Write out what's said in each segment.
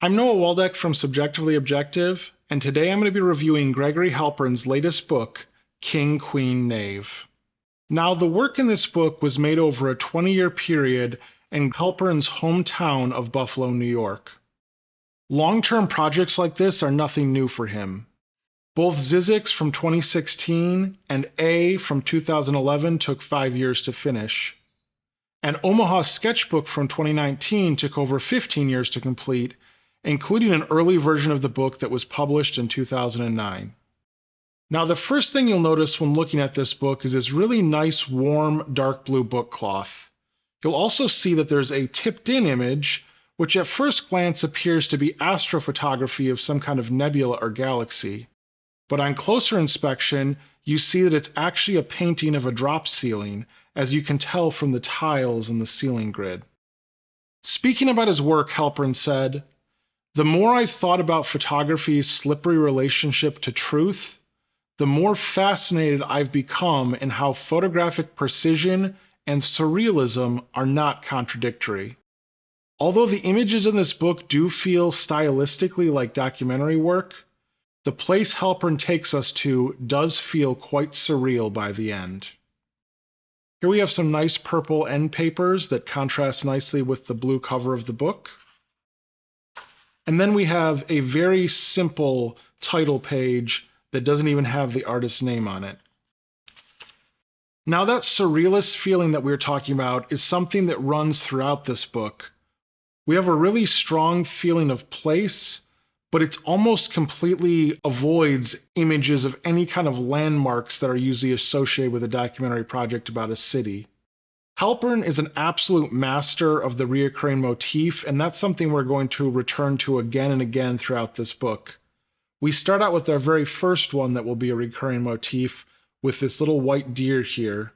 I'm Noah Waldeck from Subjectively Objective, and today I'm going to be reviewing Gregory Halpern's latest book, King, Queen, Knave. Now, the work in this book was made over a 20-year period in Halpern's hometown of Buffalo, New York. Long-term projects like this are nothing new for him. Both Zizix from 2016 and A from 2011 took 5 years to finish. And Omaha Sketchbook from 2019 took over 15 years to complete, including an early version of the book that was published in 2009. Now, the first thing you'll notice when looking at this book is this really nice, warm, dark blue book cloth. You'll also see that there's a tipped-in image, which at first glance appears to be astrophotography of some kind of nebula or galaxy. But on closer inspection, you see that it's actually a painting of a drop ceiling, as you can tell from the tiles in the ceiling grid. Speaking about his work, Halpern said, "The more I've thought about photography's slippery relationship to truth, the more fascinated I've become in how photographic precision and surrealism are not contradictory. Although the images in this book do feel stylistically like documentary work, the place Halpern takes us to does feel quite surreal by the end." Here we have some nice purple end papers that contrast nicely with the blue cover of the book. And then we have a very simple title page that doesn't even have the artist's name on it. Now, that surrealist feeling that we're talking about is something that runs throughout this book. We have a really strong feeling of place, but it almost completely avoids images of any kind of landmarks that are usually associated with a documentary project about a city. Halpern is an absolute master of the reoccurring motif, and that's something we're going to return to again and again throughout this book. We start out with our very first one that will be a recurring motif with this little white deer here.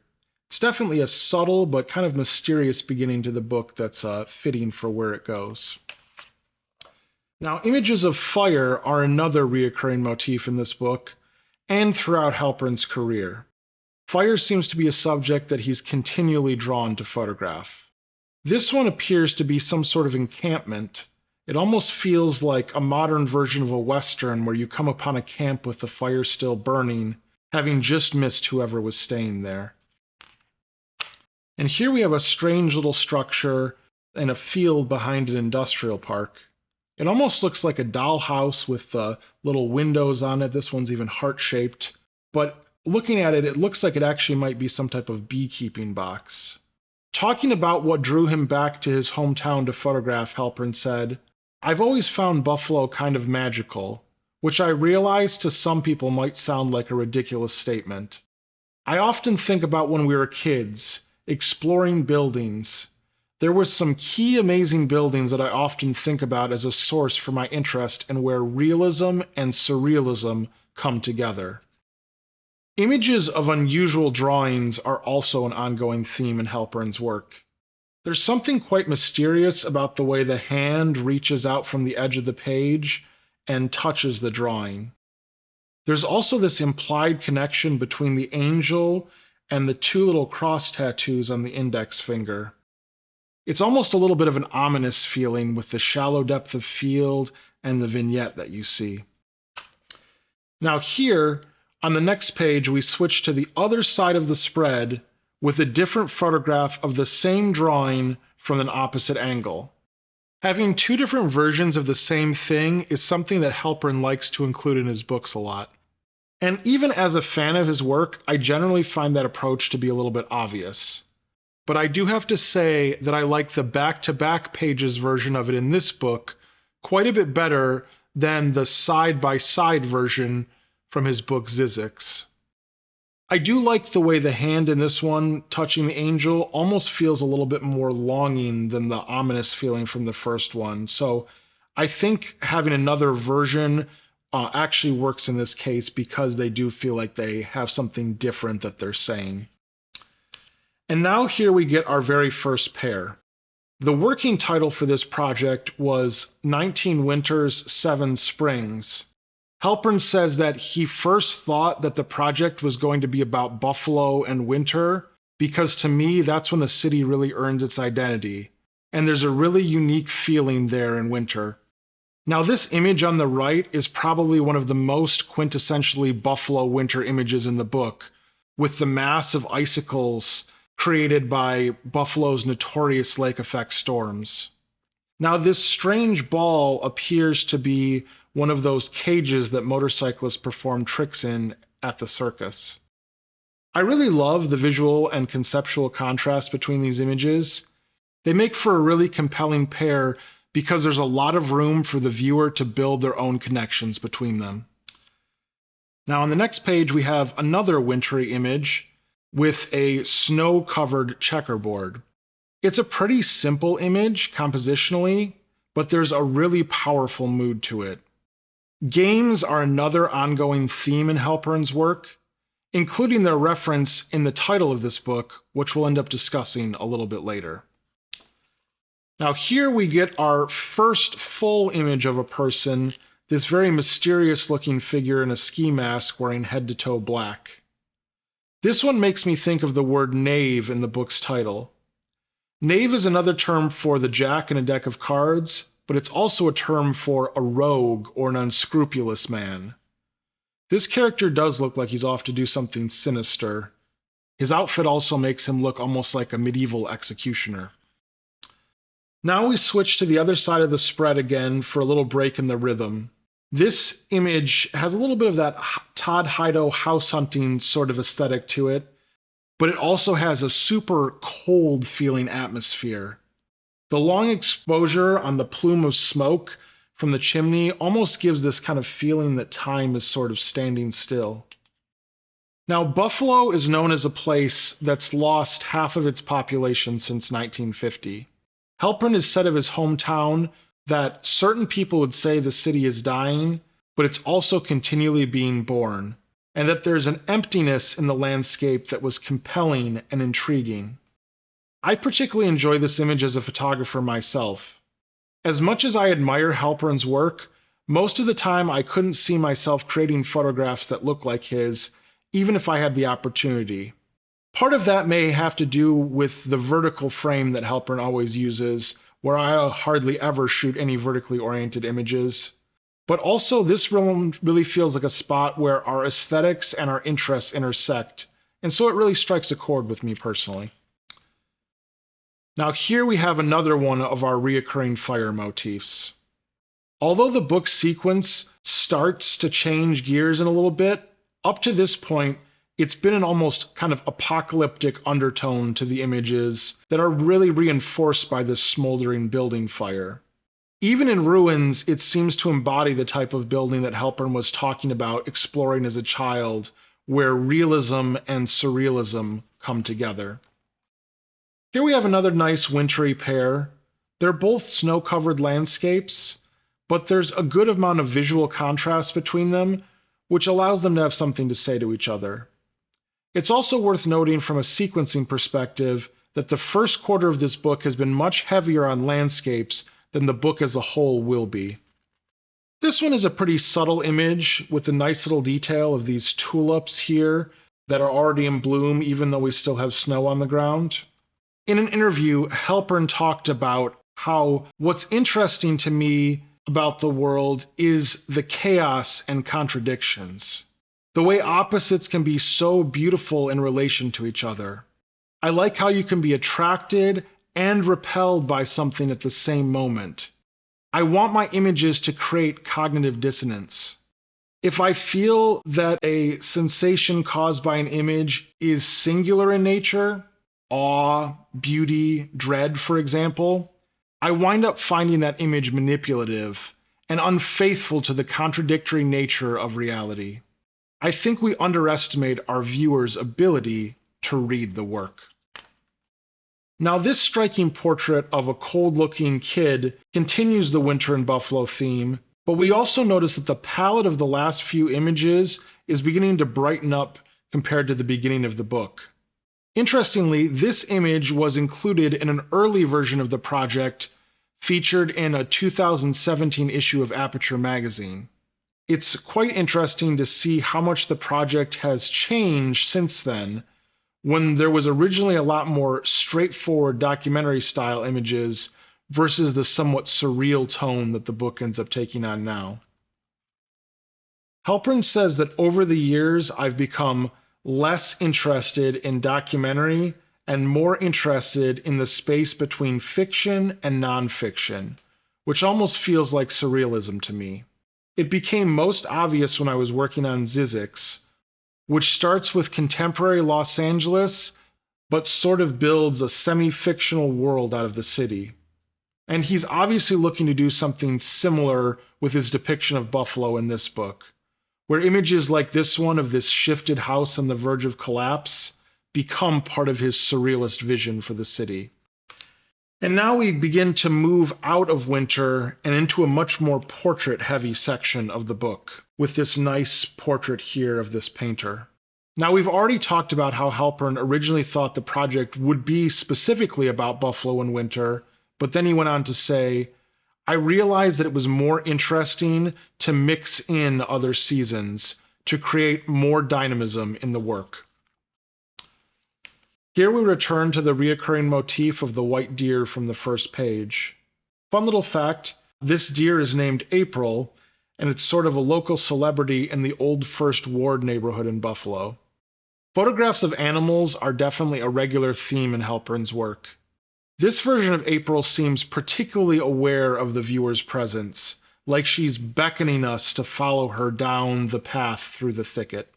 It's definitely a subtle but kind of mysterious beginning to the book that's fitting for where it goes. Now, images of fire are another reoccurring motif in this book and throughout Halpern's career. Fire seems to be a subject that he's continually drawn to photograph. This one appears to be some sort of encampment. It almost feels like a modern version of a Western where you come upon a camp with the fire still burning, having just missed whoever was staying there. And here we have a strange little structure and a field behind an industrial park. It almost looks like a dollhouse with little windows on it. This one's even heart-shaped. But looking at it, it looks like it actually might be some type of beekeeping box. Talking about what drew him back to his hometown to photograph, Halpern said, "I've always found Buffalo kind of magical, which I realize to some people might sound like a ridiculous statement. I often think about when we were kids, exploring buildings. There were some key amazing buildings that I often think about as a source for my interest in where realism and surrealism come together." Images of unusual drawings are also an ongoing theme in Halpern's work. There's something quite mysterious about the way the hand reaches out from the edge of the page and touches the drawing. There's also this implied connection between the angel and the two little cross tattoos on the index finger. It's almost a little bit of an ominous feeling with the shallow depth of field and the vignette that you see. Now here, on the next page, we switch to the other side of the spread with a different photograph of the same drawing from an opposite angle. Having two different versions of the same thing is something that Halpern likes to include in his books a lot. And even as a fan of his work, I generally find that approach to be a little bit obvious. But I do have to say that I like the back-to-back pages version of it in this book quite a bit better than the side-by-side version from his book Zizix. I do like the way the hand in this one touching the angel almost feels a little bit more longing than the ominous feeling from the first one. So I think having another version actually works in this case because they do feel like they have something different that they're saying. And now here we get our very first pair. The working title for this project was 19 Winters, 7 Springs. Halpern says that he first thought that the project was going to be about Buffalo and winter, because to me, that's when the city really earns its identity. And there's a really unique feeling there in winter. Now, this image on the right is probably one of the most quintessentially buffalo winter images in the book, with the massive icicles created by Buffalo's notorious lake effect storms. Now, this strange ball appears to be one of those cages that motorcyclists perform tricks in at the circus. I really love the visual and conceptual contrast between these images. They make for a really compelling pair because there's a lot of room for the viewer to build their own connections between them. Now, on the next page, we have another wintry image with a snow-covered checkerboard. It's a pretty simple image compositionally, but there's a really powerful mood to it. Games are another ongoing theme in Halpern's work, including their reference in the title of this book, which we'll end up discussing a little bit later. Now here we get our first full image of a person, this very mysterious looking figure in a ski mask wearing head to toe black. This one makes me think of the word knave in the book's title. Knave is another term for the jack in a deck of cards, but it's also a term for a rogue or an unscrupulous man. This character does look like he's off to do something sinister. His outfit also makes him look almost like a medieval executioner. Now we switch to the other side of the spread again for a little break in the rhythm. This image has a little bit of that Todd Hido house hunting sort of aesthetic to it, but it also has a super cold feeling atmosphere. The long exposure on the plume of smoke from the chimney almost gives this kind of feeling that time is sort of standing still. Now, Buffalo is known as a place that's lost half of its population since 1950. Halpern has said of his hometown that certain people would say the city is dying, but it's also continually being born, and that there's an emptiness in the landscape that was compelling and intriguing. I particularly enjoy this image as a photographer myself. As much as I admire Halpern's work, most of the time I couldn't see myself creating photographs that look like his, even if I had the opportunity. Part of that may have to do with the vertical frame that Halpern always uses, where I hardly ever shoot any vertically oriented images. But also this realm really feels like a spot where our aesthetics and our interests intersect, and so it really strikes a chord with me personally. Now here we have another one of our reoccurring fire motifs. Although the book sequence starts to change gears in a little bit, up to this point, it's been an almost kind of apocalyptic undertone to the images that are really reinforced by this smoldering building fire. Even in ruins, it seems to embody the type of building that Halpern was talking about exploring as a child, where realism and surrealism come together. Here we have another nice wintry pair. They're both snow-covered landscapes, but there's a good amount of visual contrast between them, which allows them to have something to say to each other. It's also worth noting from a sequencing perspective that the first quarter of this book has been much heavier on landscapes than the book as a whole will be. This one is a pretty subtle image with a nice little detail of these tulips here that are already in bloom even though we still have snow on the ground. In an interview, Halpern talked about how what's interesting to me about the world is the chaos and contradictions. The way opposites can be so beautiful in relation to each other. I like how you can be attracted and repelled by something at the same moment. I want my images to create cognitive dissonance. If I feel that a sensation caused by an image is singular in nature, awe, beauty, dread, for example, I wind up finding that image manipulative and unfaithful to the contradictory nature of reality. I think we underestimate our viewers' ability to read the work. Now, this striking portrait of a cold-looking kid continues the winter in Buffalo theme, but we also notice that the palette of the last few images is beginning to brighten up compared to the beginning of the book. Interestingly, this image was included in an early version of the project featured in a 2017 issue of Aperture magazine. It's quite interesting to see how much the project has changed since then, when there was originally a lot more straightforward documentary-style images versus the somewhat surreal tone that the book ends up taking on now. Halpern says that over the years, I've become less interested in documentary and more interested in the space between fiction and nonfiction, which almost feels like surrealism to me. It became most obvious when I was working on Zizix, which starts with contemporary Los Angeles, but sort of builds a semi-fictional world out of the city. And he's obviously looking to do something similar with his depiction of Buffalo in this book, where images like this one of this shifted house on the verge of collapse become part of his surrealist vision for the city. And now we begin to move out of winter and into a much more portrait-heavy section of the book, with this nice portrait here of this painter. Now, we've already talked about how Halpern originally thought the project would be specifically about Buffalo in winter, but then he went on to say, I realized that it was more interesting to mix in other seasons to create more dynamism in the work. Here we return to the reoccurring motif of the white deer from the first page. Fun little fact, this deer is named April, and it's sort of a local celebrity in the old First Ward neighborhood in Buffalo. Photographs of animals are definitely a regular theme in Halpern's work. This version of April seems particularly aware of the viewer's presence, like she's beckoning us to follow her down the path through the thicket.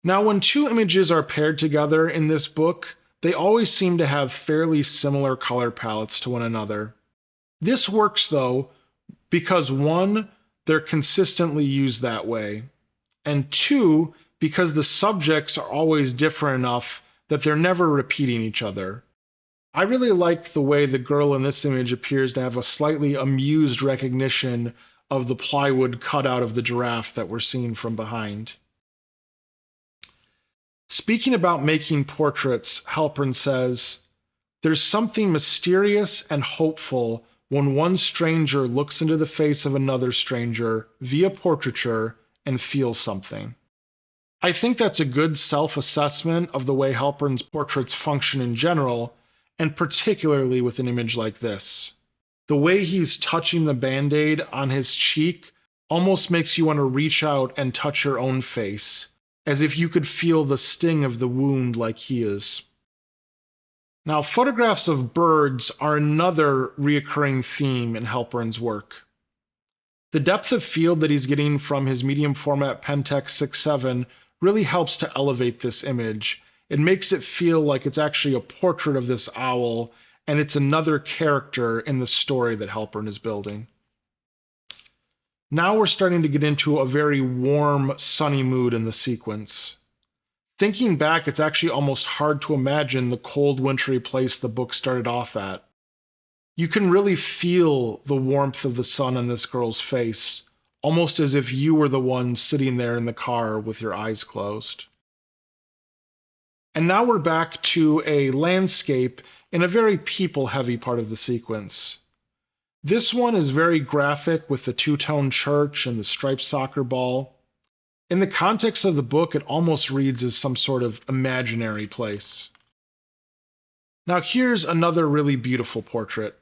Now, when two images are paired together in this book, they always seem to have fairly similar color palettes to one another. This works, though, because one, they're consistently used that way, and two, because the subjects are always different enough that they're never repeating each other. I really like the way the girl in this image appears to have a slightly amused recognition of the plywood cutout of the giraffe that we're seeing from behind. Speaking about making portraits, Halpern says, there's something mysterious and hopeful when one stranger looks into the face of another stranger via portraiture and feels something. I think that's a good self-assessment of the way Halpern's portraits function in general, and particularly with an image like this. The way he's touching the Band-Aid on his cheek almost makes you want to reach out and touch your own face, as if you could feel the sting of the wound like he is. Now, photographs of birds are another reoccurring theme in Halpern's work. The depth of field that he's getting from his medium format Pentax 6.7 really helps to elevate this image. It makes it feel like it's actually a portrait of this owl, and it's another character in the story that Halpern is building. Now we're starting to get into a very warm, sunny mood in the sequence. Thinking back, it's actually almost hard to imagine the cold, wintry place the book started off at. You can really feel the warmth of the sun on this girl's face, almost as if you were the one sitting there in the car with your eyes closed. And now we're back to a landscape in a very people-heavy part of the sequence. This one is very graphic with the two-tone church and the striped soccer ball. In the context of the book, it almost reads as some sort of imaginary place. Now here's another really beautiful portrait.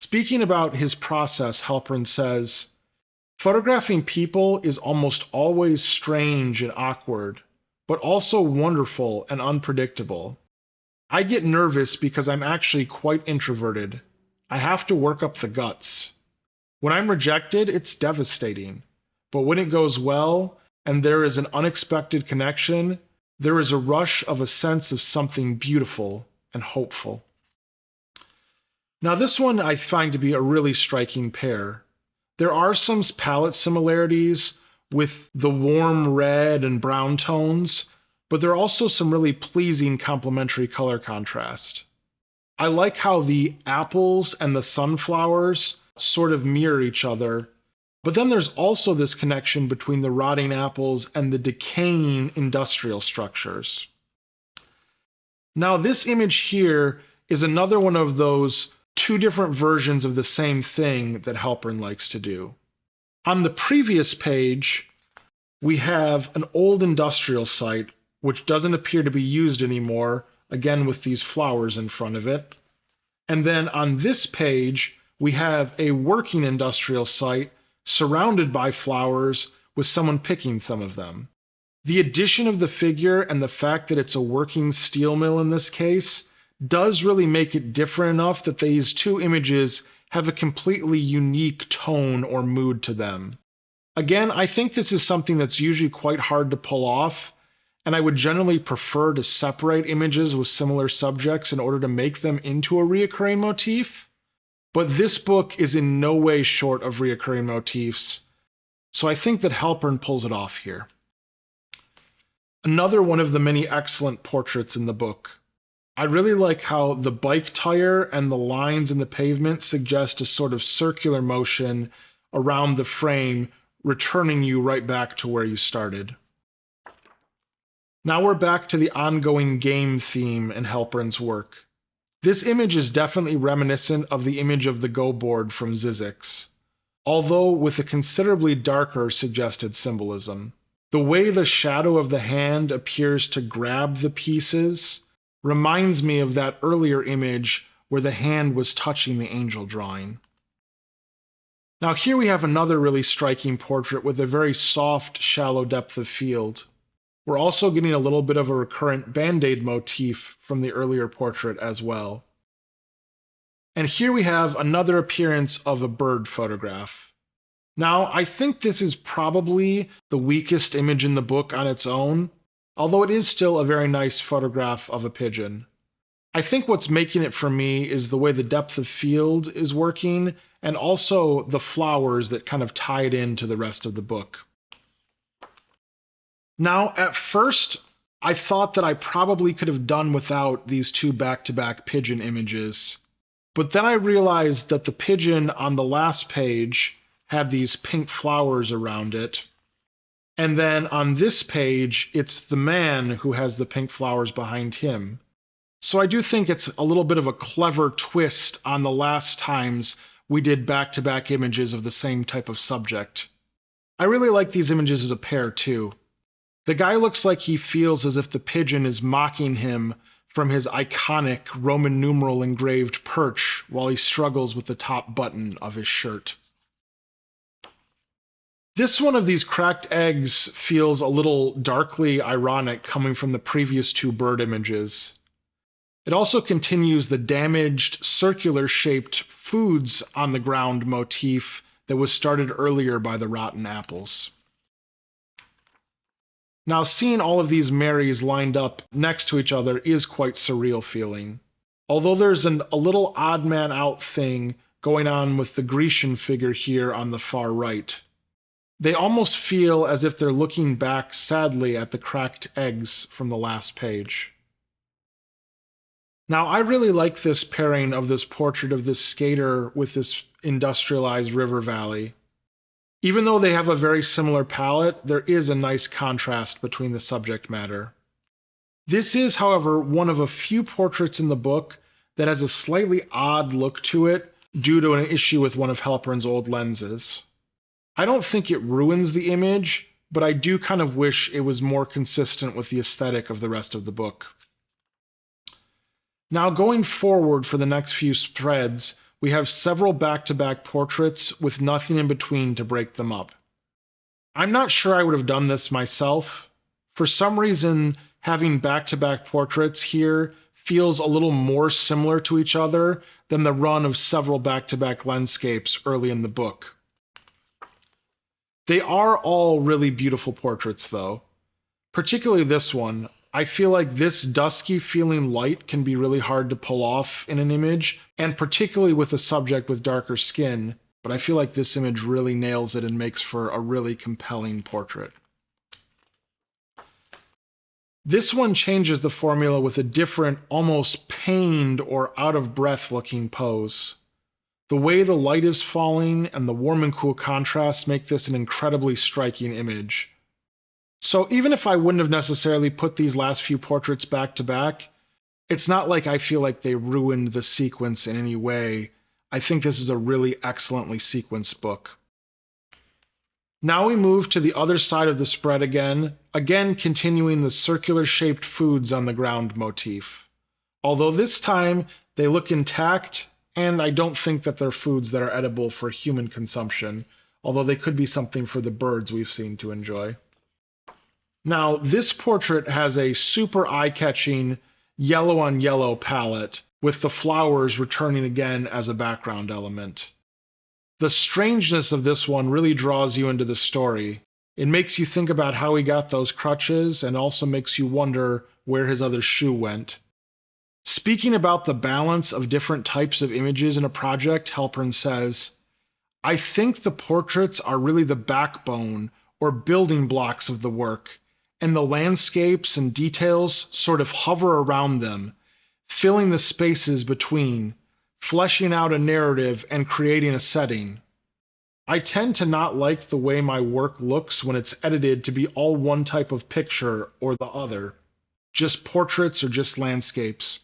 Speaking about his process, Halpern says, photographing people is almost always strange and awkward, but also wonderful and unpredictable. I get nervous because I'm actually quite introverted. I have to work up the guts. When I'm rejected, it's devastating. But when it goes well, and there is an unexpected connection, there is a rush of a sense of something beautiful and hopeful. Now this one I find to be a really striking pair. There are some palette similarities with the warm red and brown tones, but there are also some really pleasing complementary color contrast. I like how the apples and the sunflowers sort of mirror each other, but then there's also this connection between the rotting apples and the decaying industrial structures. Now this image here is another one of those two different versions of the same thing that Halpern likes to do. On the previous page, we have an old industrial site which doesn't appear to be used anymore, again with these flowers in front of it. And then on this page, we have a working industrial site surrounded by flowers with someone picking some of them. The addition of the figure and the fact that it's a working steel mill in this case does really make it different enough that these two images have a completely unique tone or mood to them. Again, I think this is something that's usually quite hard to pull off, and I would generally prefer to separate images with similar subjects in order to make them into a reoccurring motif. But this book is in no way short of reoccurring motifs, so I think that Halpern pulls it off here. Another one of the many excellent portraits in the book. I really like how the bike tire and the lines in the pavement suggest a sort of circular motion around the frame, returning you right back to where you started. Now we're back to the ongoing game theme in Halpern's work. This image is definitely reminiscent of the image of the Go board from Zizek's, although with a considerably darker suggested symbolism. The way the shadow of the hand appears to grab the pieces reminds me of that earlier image where the hand was touching the angel drawing. Now here we have another really striking portrait with a very soft, shallow depth of field. We're also getting a little bit of a recurrent Band-Aid motif from the earlier portrait as well. And here we have another appearance of a bird photograph. Now, I think this is probably the weakest image in the book on its own, although it is still a very nice photograph of a pigeon. I think what's making it for me is the way the depth of field is working, and also the flowers that kind of tie it into the rest of the book. Now, at first, I thought that I probably could have done without these two back-to-back pigeon images, but then I realized that the pigeon on the last page had these pink flowers around it, and then on this page, it's the man who has the pink flowers behind him. So I do think it's a little bit of a clever twist on the last times we did back-to-back images of the same type of subject. I really like these images as a pair, too. The guy looks like he feels as if the pigeon is mocking him from his iconic Roman numeral engraved perch while he struggles with the top button of his shirt. This one of these cracked eggs feels a little darkly ironic coming from the previous two bird images. It also continues the damaged, circular-shaped foods on the ground motif that was started earlier by the rotten apples. Now, seeing all of these Marys lined up next to each other is quite surreal feeling. Although there's a little odd man out thing going on with the Grecian figure here on the far right. They almost feel as if they're looking back sadly at the cracked eggs from the last page. Now, I really like this pairing of this portrait of this skater with this industrialized river valley. Even though they have a very similar palette, there is a nice contrast between the subject matter. This is, however, one of a few portraits in the book that has a slightly odd look to it due to an issue with one of Halpern's old lenses. I don't think it ruins the image, but I do kind of wish it was more consistent with the aesthetic of the rest of the book. Now, going forward for the next few spreads, we have several back-to-back portraits with nothing in between to break them up. I'm not sure I would have done this myself. For some reason, having back-to-back portraits here feels a little more similar to each other than the run of several back-to-back landscapes early in the book. They are all really beautiful portraits, though. Particularly this one. I feel like this dusky feeling light can be really hard to pull off in an image, and particularly with a subject with darker skin, but I feel like this image really nails it and makes for a really compelling portrait. This one changes the formula with a different, almost pained or out-of-breath looking pose. The way the light is falling and the warm and cool contrasts make this an incredibly striking image. So even if I wouldn't have necessarily put these last few portraits back to back, it's not like I feel like they ruined the sequence in any way. I think this is a really excellently sequenced book. Now we move to the other side of the spread again continuing the circular-shaped foods on the ground motif. Although this time, They look intact, and I don't think that they're foods that are edible for human consumption, although they could be something for the birds we've seen to enjoy. Now, this portrait has a super eye-catching yellow on yellow palette, with the flowers returning again as a background element. The strangeness of this one really draws you into the story. It makes you think about how he got those crutches and also makes you wonder where his other shoe went. Speaking about the balance of different types of images in a project, Halpern says, "I think the portraits are really the backbone or building blocks of the work, and the landscapes and details sort of hover around them, filling the spaces between, fleshing out a narrative and creating a setting. I tend to not like the way my work looks when it's edited to be all one type of picture or the other, just portraits or just landscapes.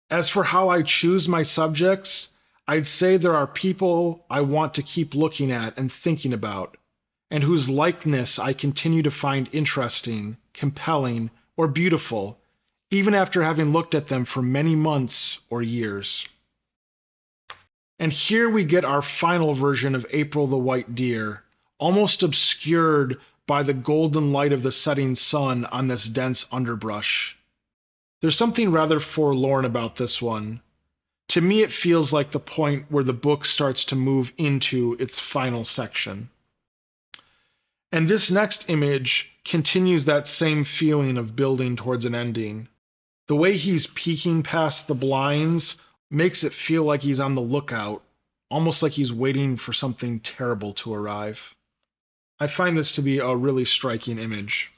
As for how I choose my subjects, I'd say there are people I want to keep looking at and thinking about, and whose likeness I continue to find interesting, compelling, or beautiful, even after having looked at them for many months or years." And here we get our final version of April the White Deer, almost obscured by the golden light of the setting sun on this dense underbrush. There's something rather forlorn about this one. To me, it feels like the point where the book starts to move into its final section. And this next image continues that same feeling of building towards an ending. The way he's peeking past the blinds makes it feel like he's on the lookout, almost like he's waiting for something terrible to arrive. I find this to be a really striking image.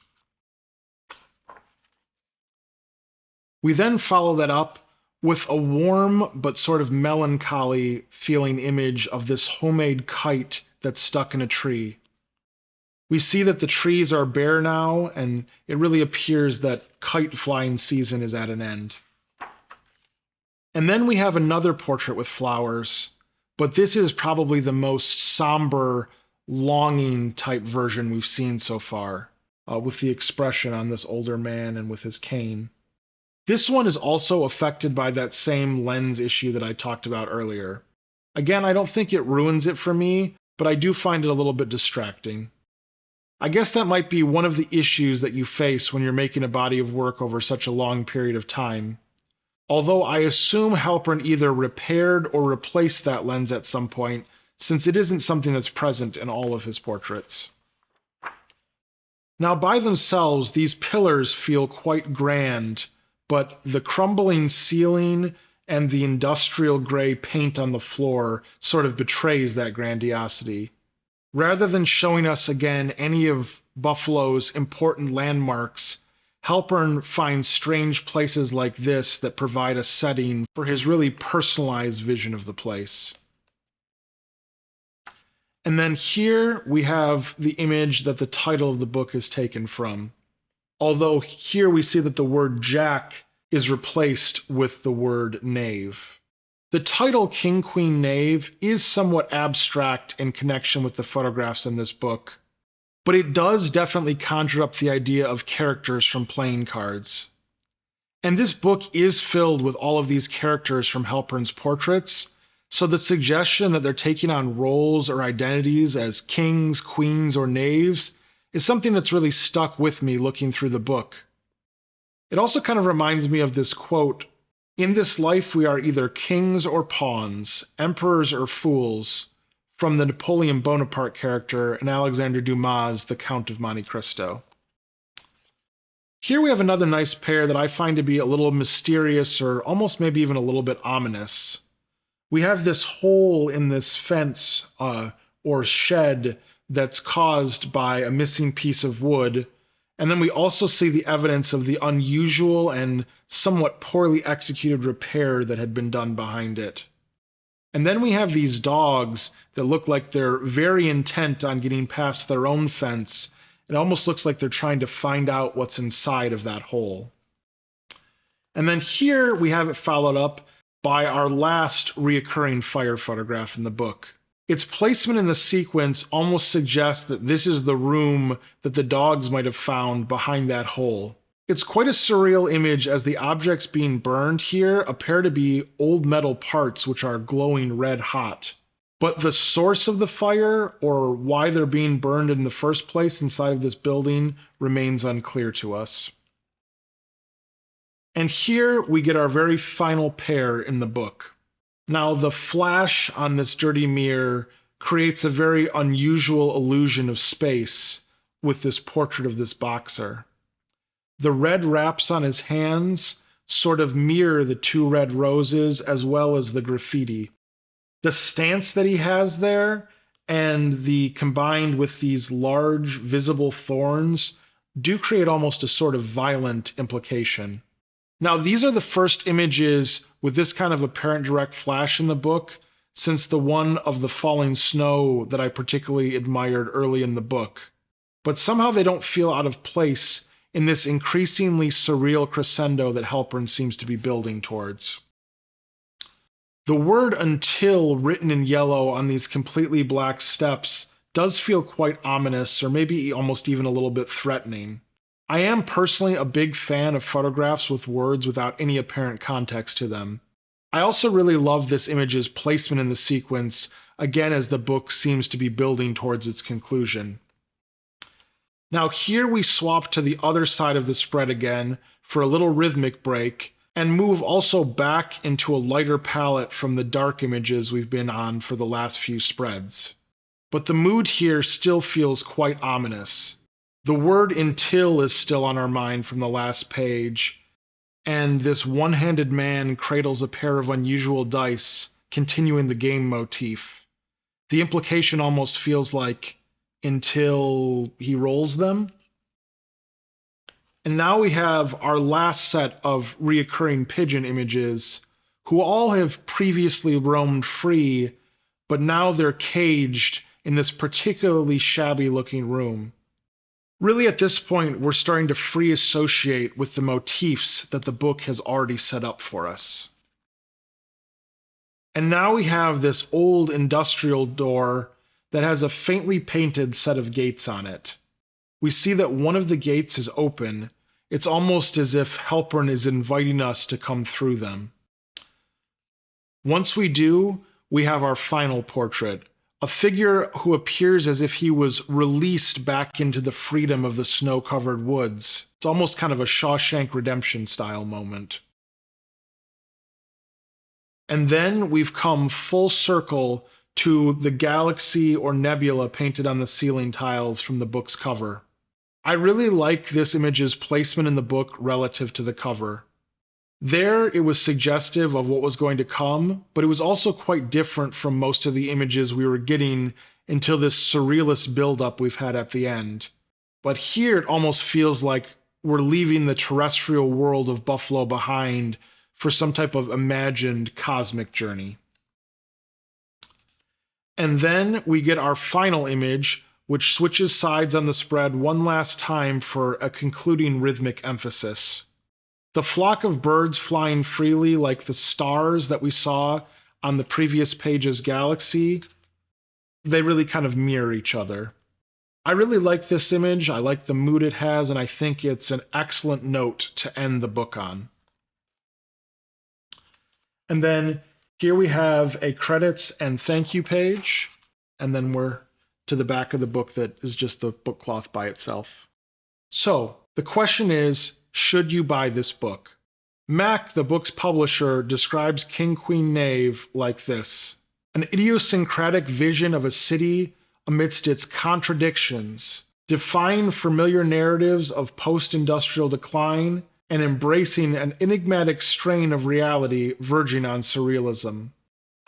We then follow that up with a warm but sort of melancholy feeling image of this homemade kite that's stuck in a tree. We see that the trees are bare now, and it really appears that kite flying season is at an end. And then we have another portrait with flowers, but this is probably the most somber, longing type version we've seen so far, with the expression on this older man and with his cane. This one is also affected by that same lens issue that I talked about earlier. Again, I don't think it ruins it for me, but I do find it a little bit distracting. I guess that might be one of the issues that you face when you're making a body of work over such a long period of time. Although I assume Halpern either repaired or replaced that lens at some point, since it isn't something that's present in all of his portraits. Now, by themselves, these pillars feel quite grand, but the crumbling ceiling and the industrial gray paint on the floor sort of betrays that grandiosity. Rather than showing us again any of Buffalo's important landmarks, Halpern finds strange places like this that provide a setting for his really personalized vision of the place. And then here we have the image that the title of the book is taken from. Although here we see that the word Jack is replaced with the word knave. The title King, Queen, Knave is somewhat abstract in connection with the photographs in this book, but it does definitely conjure up the idea of characters from playing cards. And this book is filled with all of these characters from Halpern's portraits, so the suggestion that they're taking on roles or identities as kings, queens, or knaves is something that's really stuck with me looking through the book. It also kind of reminds me of this quote, "In this life we are either kings or pawns, emperors or fools," from the Napoleon Bonaparte character in Alexandre Dumas' The Count of Monte Cristo. Here we have another nice pair that I find to be a little mysterious or almost maybe even a little bit ominous. We have this hole in this fence or shed that's caused by a missing piece of wood, and then we also see the evidence of the unusual and somewhat poorly executed repair that had been done behind it. And then we have these dogs that look like they're very intent on getting past their own fence. It almost looks like they're trying to find out what's inside of that hole. And then here we have it followed up by our last reoccurring fire photograph in the book. Its placement in the sequence almost suggests that this is the room that the dogs might have found behind that hole. It's quite a surreal image as the objects being burned here appear to be old metal parts which are glowing red hot. But the source of the fire, or why they're being burned in the first place inside of this building, remains unclear to us. And here we get our very final pair in the book. Now, the flash on this dirty mirror creates a very unusual illusion of space with this portrait of this boxer. The red wraps on his hands sort of mirror the two red roses as well as the graffiti. The stance that he has there and the combined with these large visible thorns do create almost a sort of violent implication. Now, these are the first images with this kind of apparent direct flash in the book since the one of the falling snow that I particularly admired early in the book. But somehow they don't feel out of place in this increasingly surreal crescendo that Halpern seems to be building towards. The word "until" written in yellow on these completely black steps does feel quite ominous, or maybe almost even a little bit threatening. I am personally a big fan of photographs with words without any apparent context to them. I also really love this image's placement in the sequence, again as the book seems to be building towards its conclusion. Now here we swap to the other side of the spread again for a little rhythmic break, and move also back into a lighter palette from the dark images we've been on for the last few spreads. But the mood here still feels quite ominous. The word "until" is still on our mind from the last page, and this one-handed man cradles a pair of unusual dice, continuing the game motif. The implication almost feels like until he rolls them. And now we have our last set of reoccurring pigeon images, who all have previously roamed free, but now they're caged in this particularly shabby-looking room. Really, at this point, we're starting to free associate with the motifs that the book has already set up for us. And now we have this old industrial door that has a faintly painted set of gates on it. We see that one of the gates is open. It's almost as if Halpern is inviting us to come through them. Once we do, we have our final portrait, a figure who appears as if he was released back into the freedom of the snow-covered woods. It's almost kind of a Shawshank Redemption style moment. And then we've come full circle to the galaxy or nebula painted on the ceiling tiles from the book's cover. I really like this image's placement in the book relative to the cover. There, it was suggestive of what was going to come, but it was also quite different from most of the images we were getting until this surrealist build-up we've had at the end. But here, it almost feels like we're leaving the terrestrial world of Buffalo behind for some type of imagined cosmic journey. And then we get our final image, which switches sides on the spread one last time for a concluding rhythmic emphasis. The flock of birds flying freely like the stars that we saw on the previous page's galaxy, they really kind of mirror each other. I really like this image, I like the mood it has, and I think it's an excellent note to end the book on. And then here we have a credits and thank you page, and then we're to the back of the book that is just the book cloth by itself. So, the question is, should you buy this book? Mac, the book's publisher, describes King Queen Knave like this: an idiosyncratic vision of a city amidst its contradictions, defying familiar narratives of post-industrial decline and embracing an enigmatic strain of reality verging on surrealism.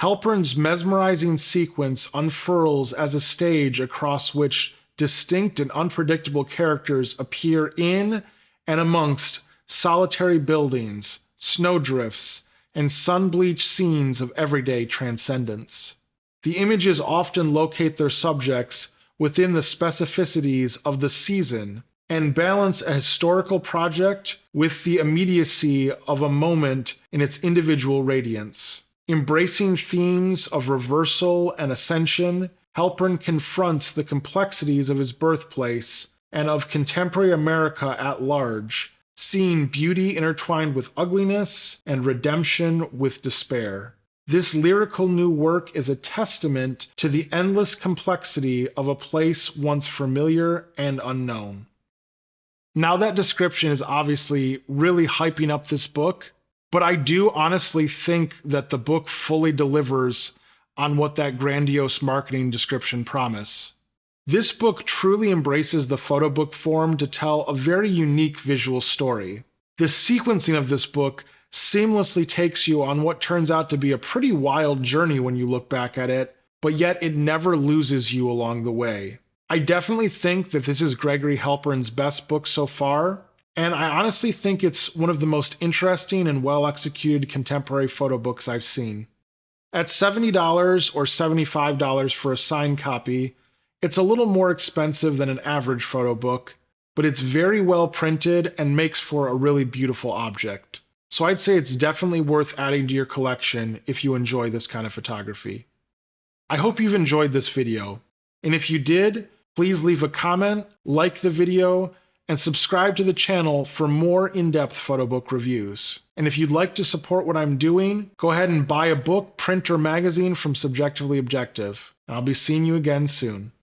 Halpern's mesmerizing sequence unfurls as a stage across which distinct and unpredictable characters appear in and amongst solitary buildings, snowdrifts, and sun-bleached scenes of everyday transcendence. The images often locate their subjects within the specificities of the season and balance a historical project with the immediacy of a moment in its individual radiance. Embracing themes of reversal and ascension, Halpern confronts the complexities of his birthplace and of contemporary America at large, seeing beauty intertwined with ugliness and redemption with despair. This lyrical new work is a testament to the endless complexity of a place once familiar and unknown. Now, that description is obviously really hyping up this book, but I do honestly think that the book fully delivers on what that grandiose marketing description promised. This book truly embraces the photo book form to tell a very unique visual story. The sequencing of this book seamlessly takes you on what turns out to be a pretty wild journey when you look back at it, but yet it never loses you along the way. I definitely think that this is Gregory Halpern's best book so far, and I honestly think it's one of the most interesting and well-executed contemporary photo books I've seen. At $70 or $75 for a signed copy, it's a little more expensive than an average photo book, but it's very well printed and makes for a really beautiful object. So I'd say it's definitely worth adding to your collection if you enjoy this kind of photography. I hope you've enjoyed this video, and if you did, please leave a comment, like the video, and subscribe to the channel for more in-depth photo book reviews. And if you'd like to support what I'm doing, go ahead and buy a book, print, or magazine from Subjectively Objective. And I'll be seeing you again soon.